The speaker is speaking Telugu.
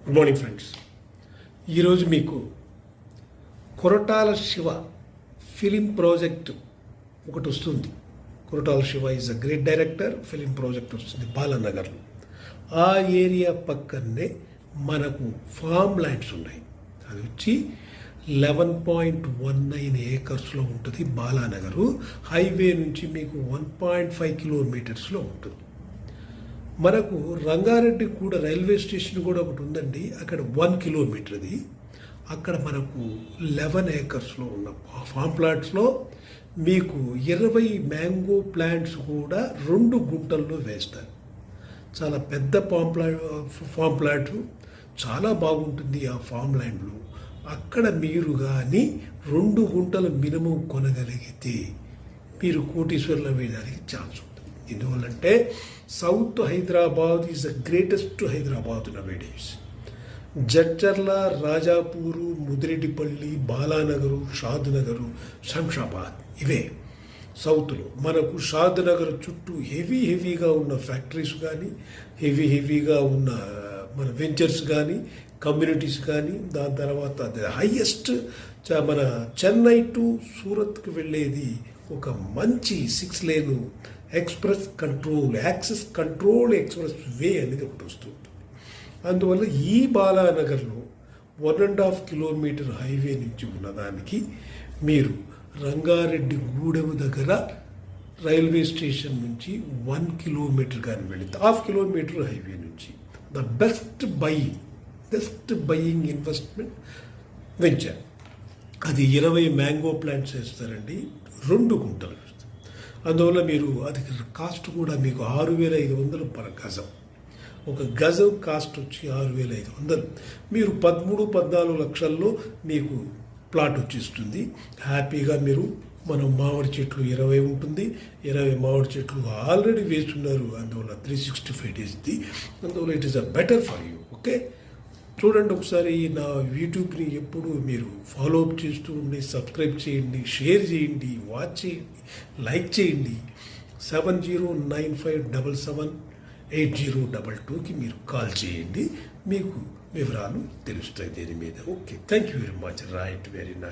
Good morning friends. ఈరోజు మీకు కొరటాల శివ ఫిలిం ప్రాజెక్ట్ ఒకటి వస్తుంది. Koratala Shiva is a great director. Film project వస్తుంది బాలానగర్లో. ఆ ఏరియా పక్కనే మనకు ఫామ్ ల్యాండ్స్ ఉన్నాయి. అది వచ్చి 11.19 ఏకర్స్లో ఉంటుంది. బాలానగరు హైవే నుంచి మీకు 1.5 కిలోమీటర్స్లో ఉంటుంది. మనకు రంగారెడ్డి కూడా రైల్వే స్టేషన్ కూడా ఒకటి ఉందండి. అక్కడ 1 కిలోమీటర్ది. అక్కడ మనకు 11 ఏకర్స్లో ఉన్న ఫామ్ ప్లాంట్స్లో మీకు 20 మ్యాంగో ప్లాంట్స్ కూడా 2 గుంటల్లో వేస్తారు. చాలా పెద్ద ఫామ్ ప్లాంట్, చాలా బాగుంటుంది ఆ ఫామ్ ల్యాండ్లో. అక్కడ మీరు కానీ 2 గుంటలు మినిమం కొనగలిగితే మీరు కోటీశ్వర్లు వేయడానికి ఛాన్స్ ఉంటుంది. ఎందువల్లంటే south Hyderabad is the greatest Hyderabad nowadays. Jadcherla, Rajapur, Mudireddipalli, Balanagar, Shadnagar, Shamshabad ఇవే సౌత్లో. మనకు షాద్నగర్ చుట్టూ హెవీగా ఉన్న ఫ్యాక్టరీస్ కానీ, హెవీగా ఉన్న మన వెంచర్స్ కానీ, కమ్యూనిటీస్ కానీ, దాని తర్వాత హైయెస్ట్ మన చెన్నై టు సూరత్కి వెళ్ళేది ఒక మంచి 6 lane access control express way అనేది ఒకటి వస్తుంది. అందువల్ల ఈ బాలానగర్లో 1.5 కిలోమీటర్ హైవే నుంచి ఉన్నదానికి మీరు రంగారెడ్డి గూడెం దగ్గర రైల్వే స్టేషన్ నుంచి 1 కిలోమీటర్ కానీ వెళితే 1/2 కిలోమీటర్ హైవే నుంచి the best buying investment venture. అది 20 మ్యాంగో ప్లాంట్స్ వేస్తారండి, 2 గుంటలు వేస్తారు. అందువల్ల మీరు అది కాస్ట్ కూడా మీకు 6,500 పర్ గజం. ఒక గజం కాస్ట్ వచ్చి 6,500. మీరు 13-14 లక్షల్లో మీకు ప్లాట్ వచ్చేస్తుంది. హ్యాపీగా మీరు మనం మామిడి చెట్లు 20 ఉంటుంది. 20 మామిడి చెట్లు ఆల్రెడీ వేస్తున్నారు. అందువల్ల 365 డేస్ది. అందువల్ల it is a better for you. Okay, చూడండి ఒకసారి. నా యూట్యూబ్ని ఎప్పుడు మీరు ఫాలో అప్ చేస్తూ ఉండి, సబ్స్క్రైబ్ చేయండి, షేర్ చేయండి, వాచ్ చేయండి, లైక్ చేయండి. 7095778022కి మీరు కాల్ చేయండి. మీకు వివరాలు తెలుస్తాయి దీని మీద. Okay, thank you very much. Right, very nice.